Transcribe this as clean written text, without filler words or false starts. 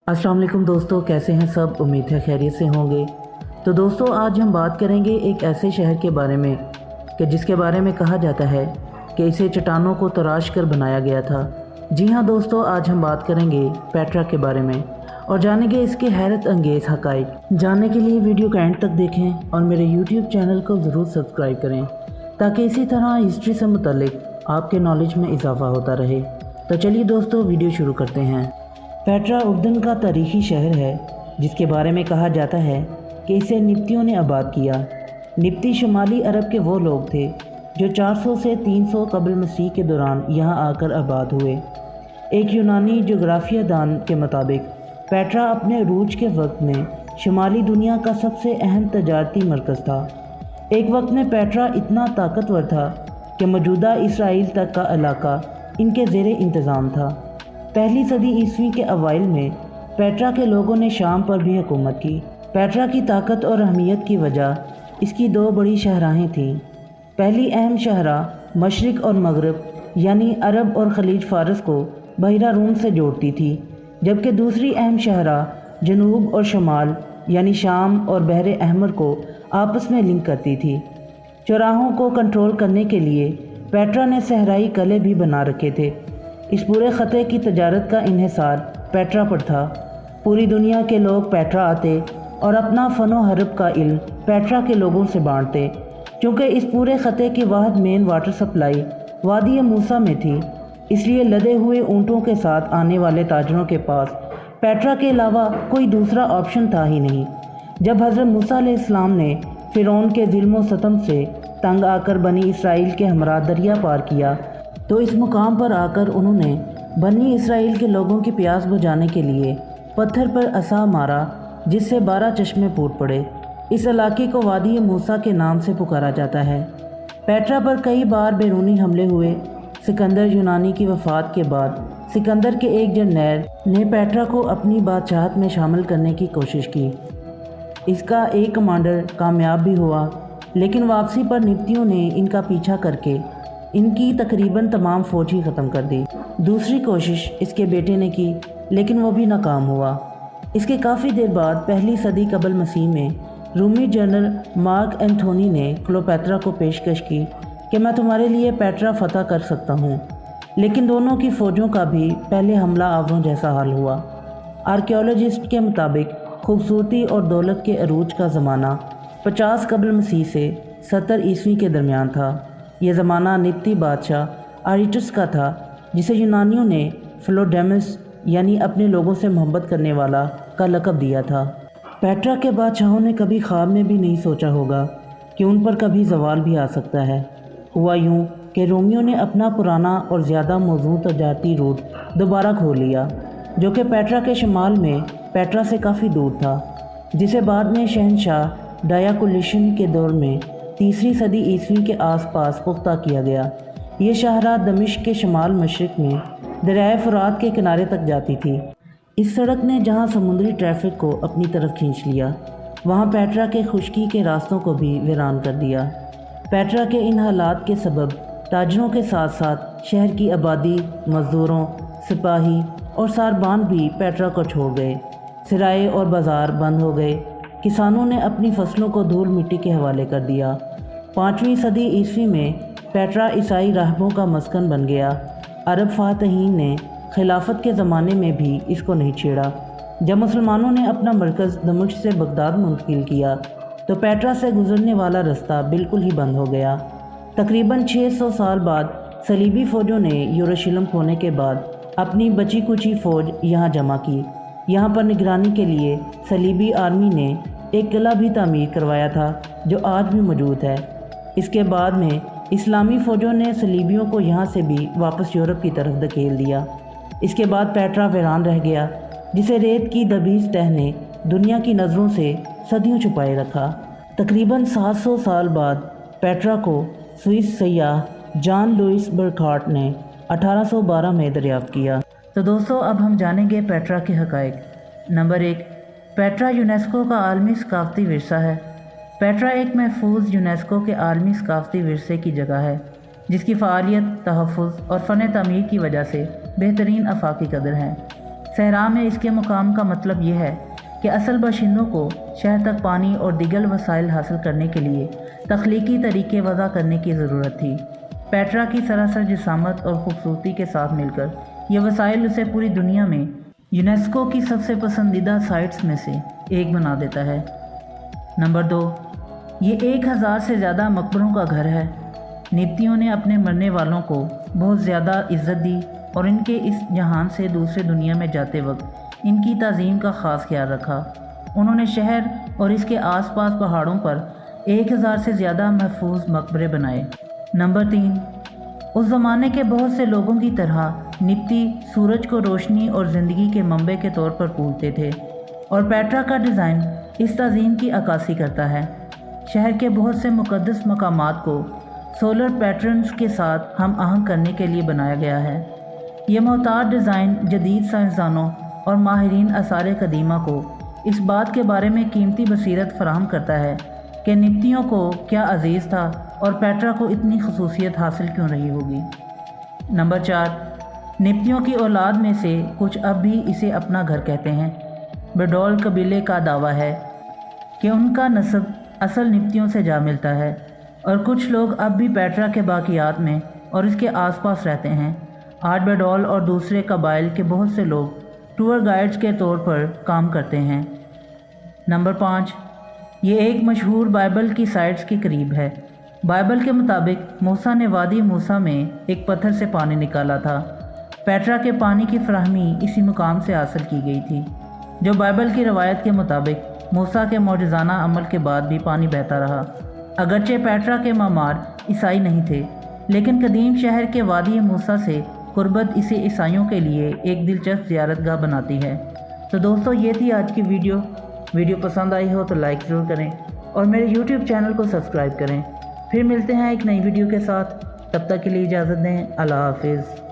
अस्सलाम वालेकुम दोस्तों, कैसे हैं सब। उम्मीद है खैरियत से होंगे। तो दोस्तों, आज हम बात करेंगे एक ऐसे शहर के बारे में कि जिसके बारे में कहा जाता है कि इसे चट्टानों को तराश कर बनाया गया था। जी हाँ दोस्तों, आज हम बात करेंगे पेट्रा के बारे में और जानेंगे इसके हैरत अंगेज़ हक़ाइक़। जानने के लिए वीडियो का एंड तक देखें और मेरे यूट्यूब चैनल को ज़रूर सब्सक्राइब करें ताकि इसी तरह हिस्ट्री से मुतल्लिक आपके नॉलेज में इजाफ़ा होता रहे। तो चलिए दोस्तों, वीडियो शुरू करते हैं। पेट्रा उर्दन का तारीख़ी शहर है जिसके बारे में कहा जाता है कि इसे निप्तियों ने आबाद किया। निप्ती शुमाली अरब के वो लोग थे जो 400 से 300 कबल मसीह के दौरान यहाँ आकर आबाद हुए। एक यूनानी जोग्राफिया दान के मुताबिक पेट्रा अपने अरूज के वक्त में शुमाली दुनिया का सबसे अहम तजारती मरकज़ था। एक वक्त में पेट्रा इतना ताकतवर था कि मौजूदा इसराइल तक का इलाका इनके ज़ेरे इंतज़ाम था। पहली सदी ईस्वी के अवाइल में पेट्रा के लोगों ने शाम पर भी हुकूमत की। पेट्रा की ताकत और अहमियत की वजह इसकी दो बड़ी शहराहें थीं। पहली अहम शहरा मशरिक़ और मगरब यानी अरब और खलीज फ़ारस को बहिरा रूम से जोड़ती थी, जबकि दूसरी अहम शहरा जनूब और शमाल यानी शाम और बहर अहमर को आपस में लिंक करती थी। चौराहों को कंट्रोल करने के लिए पेट्रा ने सहराई कले भी बना रखे थे। इस पूरे ख़त्े की तजारत का इन्हिसार पेट्रा पर था। पूरी दुनिया के लोग पेट्रा आते और अपना फ़नो हरब का इल्म पेट्रा के लोगों से बांटते। चूँकि इस पूरे ख़त्े की वाहिद मेन वाटर सप्लाई वादी मूसा में थी, इसलिए लदे हुए ऊँटों के साथ आने वाले ताजरों के पास पेट्रा के अलावा कोई दूसरा ऑप्शन था ही नहीं। जब हज़रत मूसा अलैहिस्सलाम ने फ़िरौन के ज़ुल्म व सितम से तंग आकर बनी इसराइल के हमरा दरिया पार किया तो इस मुकाम पर आकर उन्होंने बनी इसराइल के लोगों की प्यास बुझाने के लिए पत्थर पर असा मारा, जिससे 12 चश्मे फूट पड़े। इस इलाके को वादी मूसा के नाम से पुकारा जाता है। पेट्रा पर कई बार बैरूनी हमले हुए। सिकंदर यूनानी की वफ़ात के बाद सिकंदर के एक जरनैल ने पेट्रा को अपनी बादशाहत में शामिल करने की कोशिश की। इसका एक कमांडर कामयाब भी हुआ, लेकिन वापसी पर निप्तियों ने इनका पीछा करके इनकी तकरीबन तमाम फ़ौज ही ख़त्म कर दी। दूसरी कोशिश इसके बेटे ने की, लेकिन वो भी नाकाम हुआ। इसके काफ़ी देर बाद पहली सदी कबल मसीह में रूमी जनरल मार्क एंथोनी ने क्लोपेट्रा को पेशकश की कि मैं तुम्हारे लिए पेट्रा फ़तह कर सकता हूँ, लेकिन दोनों की फ़ौजों का भी पहले हमला आवरों जैसा हाल हुआ। आर्कियोलॉजिस्ट के मुताबिक खूबसूरती और दौलत के अरूज का ज़माना 50 कबल मसीह से 70 ईस्वी के दरमियान था। यह ज़माना निप्ती बादशाह आरिटस का था, जिसे यूनानियों ने फ्लोडेमस यानी अपने लोगों से मोहब्बत करने वाला का लक़ब दिया था। पेट्रा के बादशाहों ने कभी ख्वाब में भी नहीं सोचा होगा कि उन पर कभी ज़वाल भी आ सकता है। हुआ यूँ कि रोमियों ने अपना पुराना और ज़्यादा मौजूद तजारती रूट दोबारा खोल लिया, जो कि पेट्रा के शुमाल में पेट्रा से काफ़ी दूर था, जिसे बाद में शहनशाह डायाकुलिशन के दौर में 3री सदी ईस्वी के आसपास पुख्ता किया गया। ये शाहरा दमिश्क के शुमाल मशरिक़ में दरियाए फ़ुरात के किनारे तक जाती थी। इस सड़क ने जहाँ समुद्री ट्रैफ़िक को अपनी तरफ खींच लिया, वहाँ पेट्रा के खुश्की के रास्तों को भी वीरान कर दिया। पेट्रा के इन हालात के सबब ताजरों के साथ साथ शहर की आबादी, मज़दूरों, सिपाही और सारबान भी पेट्रा को छोड़ गए। सिराए और बाज़ार बंद हो गए। किसानों ने अपनी फसलों को धूल मिट्टी के हवाले कर दिया। 5वीं सदी ईस्वी में पेट्रा ईसाई राहबों का मस्कन बन गया। अरब फ़ातहीन ने खिलाफत के ज़माने में भी इसको नहीं छेड़ा। जब मुसलमानों ने अपना मरकज़ दमिश्क से बगदाद मुंतकिल किया तो पेट्रा से गुज़रने वाला रास्ता बिल्कुल ही बंद हो गया। तकरीबन 600 साल बाद सलीबी फ़ौजों ने यरूशलेम खोने के बाद अपनी बची कुची फ़ौज यहाँ जमा की। यहाँ पर निगरानी के लिए सलीबी आर्मी ने एक किला भी तामीर करवाया था, जो आज भी मौजूद है। इसके बाद में इस्लामी फ़ौजों ने सलीबियों को यहाँ से भी वापस यूरोप की तरफ धकेल दिया। इसके बाद पेट्रा वीरान रह गया, जिसे रेत की दबीज़ तह ने दुनिया की नज़रों से सदियों छुपाए रखा। तकरीबन 700 साल बाद पेट्रा को स्विस सयाह जॉन लुइस बर्खाट ने 1812 में दरियाफ़्त किया। तो दोस्तों, अब हम जानेंगे पेट्रा के हक़ाइक़। नंबर 1, पेट्रा यूनेस्को का आलमी सकाफ़ती विरसा है। पेट्रा एक महफूज यूनेस्को के आलमी सकाफ़ती विरसे की जगह है, जिसकी फ़आलियत, तहफ़्फ़ुज़ और फ़न तामीर की वजह से बेहतरीन आफाकी कदर है। صحرا میں اس کے مقام کا مطلب یہ ہے کہ اصل باشندوں کو شہر تک پانی اور دیگر وسائل حاصل کرنے کے لیے تخلیقی طریقے وضع کرنے کی ضرورت تھی۔ پیٹرا کی سراسر جسامت اور خوبصورتی کے ساتھ مل کر یہ وسائل اسے پوری دنیا میں یونیسکو کی سب سے پسندیدہ سائٹس میں سے ایک بنا دیتا ہے۔ نمبر 2، یہ 1000 سے زیادہ مقبروں کا گھر ہے۔ نبطیوں نے اپنے مرنے والوں کو بہت زیادہ عزت دی اور ان کے اس جہان سے دوسرے دنیا میں جاتے وقت ان کی تعظیم کا خاص خیال رکھا۔ انہوں نے شہر اور اس کے آس پاس پہاڑوں پر 1000 سے زیادہ محفوظ مقبرے بنائے۔ نمبر 3، اس زمانے کے بہت سے لوگوں کی طرح نبطی سورج کو روشنی اور زندگی کے منبع کے طور پر پوجتے تھے، اور پیٹرا کا ڈیزائن اس تعظیم کی عکاسی کرتا ہے۔ شہر کے بہت سے مقدس مقامات کو سولر پیٹرنز کے ساتھ ہم آہنگ کرنے کے لیے بنایا گیا ہے۔ یہ محتاط ڈیزائن جدید سائنسدانوں اور ماہرین آثار قدیمہ کو اس بات کے بارے میں قیمتی بصیرت فراہم کرتا ہے کہ نبطیوں کو کیا عزیز تھا اور پیٹرا کو اتنی خصوصیت حاصل کیوں رہی ہوگی۔ نمبر 4، نبطیوں کی اولاد میں سے کچھ اب بھی اسے اپنا گھر کہتے ہیں۔ بیڈول قبیلے کا دعویٰ ہے کہ ان کا نسب اصل نبطیوں سے جا ملتا ہے، اور کچھ لوگ اب بھی پیٹرا کے باقیات میں اور اس کے آس پاس رہتے ہیں۔ آج بیڈول اور دوسرے قبائل کے بہت سے لوگ ٹور گائیڈز کے طور پر کام کرتے ہیں۔ نمبر 5، یہ ایک مشہور بائبل کی سائٹس کے قریب ہے۔ بائبل کے مطابق موسیٰ نے وادی موسیٰ میں ایک پتھر سے پانی نکالا تھا۔ پیٹرا کے پانی کی فراہمی اسی مقام سے حاصل کی گئی تھی، جو بائبل کی روایت کے مطابق موسیٰ کے معجزانہ عمل کے بعد بھی پانی بہتا رہا۔ اگرچہ پیٹرا کے معمار عیسائی نہیں تھے، لیکن قدیم شہر کے وادی موسیٰ سے قربت اسے عیسائیوں کے لیے ایک دلچسپ زیارت گاہ بناتی ہے۔ تو دوستو، یہ تھی آج کی ویڈیو پسند آئی ہو تو لائک ضرور کریں اور میرے یوٹیوب چینل کو سبسکرائب کریں۔ پھر ملتے ہیں ایک نئی ویڈیو کے ساتھ، تب تک کے لیے اجازت دیں۔ اللہ حافظ۔